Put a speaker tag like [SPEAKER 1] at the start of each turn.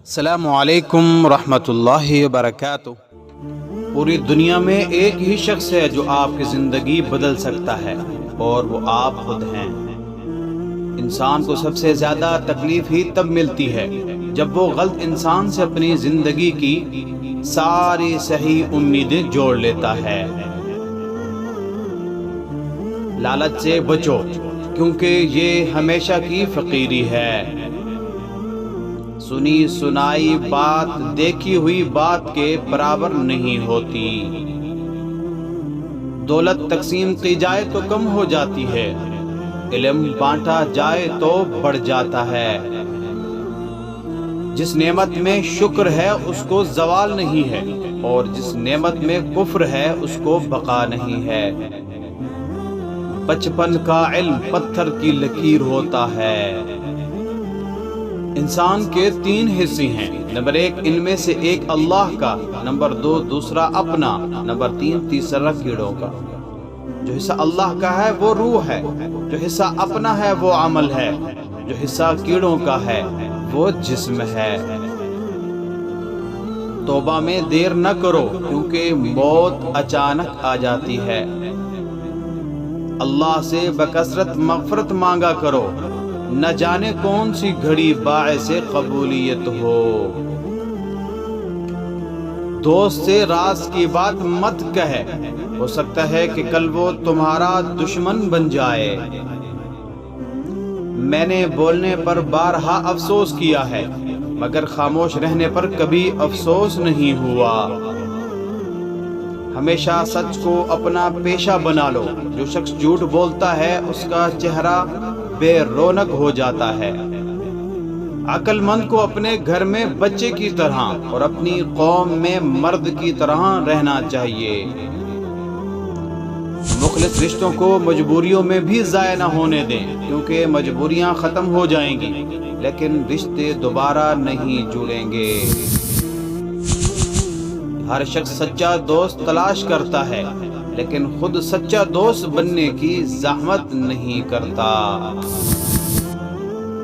[SPEAKER 1] السلام علیکم رحمۃ اللہ وبرکاتہ۔ پوری دنیا میں ایک ہی شخص ہے جو آپ کی زندگی بدل سکتا ہے اور وہ آپ خود ہیں۔ انسان کو سب سے زیادہ تکلیف ہی تب ملتی ہے جب وہ غلط انسان سے اپنی زندگی کی ساری صحیح امیدیں جوڑ لیتا ہے۔ لالچ سے بچو کیونکہ یہ ہمیشہ کی فقیری ہے۔ سنی سنائی بات دیکھی ہوئی بات کے برابر نہیں ہوتی۔ دولت تقسیم کی جائے تو کم ہو جاتی ہے، علم بانٹا جائے تو بڑھ جاتا ہے۔ جس نعمت میں شکر ہے اس کو زوال نہیں ہے، اور جس نعمت میں کفر ہے اس کو بقا نہیں ہے۔ بچپن کا علم پتھر کی لکیر ہوتا ہے۔ انسان کے 3 حصے ہیں۔ نمبر 1 ان میں سے ایک اللہ کا، نمبر 2 دوسرا اپنا، نمبر 3 تیسرا کیڑوں کا۔ جو حصہ اللہ کا ہے وہ روح ہے، جو حصہ اپنا ہے وہ عمل ہے، جو حصہ کیڑوں کا ہے وہ جسم ہے۔ توبہ میں دیر نہ کرو کیونکہ موت اچانک آ جاتی ہے۔ اللہ سے بکثرت مغفرت مانگا کرو، نہ جانے کون سی گھڑی باعث قبولیت ہو۔ دوست سے راز کی بات مت کہے، ہو سکتا ہے کہ کل وہ تمہارا دشمن بن جائے۔ میں نے بولنے پر بارہا افسوس کیا ہے مگر خاموش رہنے پر کبھی افسوس نہیں ہوا۔ ہمیشہ سچ کو اپنا پیشہ بنا لو۔ جو شخص جھوٹ بولتا ہے اس کا چہرہ بے رونق ہو جاتا ہے۔ عقل مند کو اپنے گھر میں بچے کی طرح اور اپنی قوم میں مرد کی طرح رہنا چاہیے۔ مخلص رشتوں کو مجبوریوں میں بھی ضائع نہ ہونے دیں کیونکہ مجبوریاں ختم ہو جائیں گی لیکن رشتے دوبارہ نہیں جڑیں گے۔ ہر شخص سچا دوست تلاش کرتا ہے لیکن خود سچا دوست بننے کی زحمت نہیں کرتا۔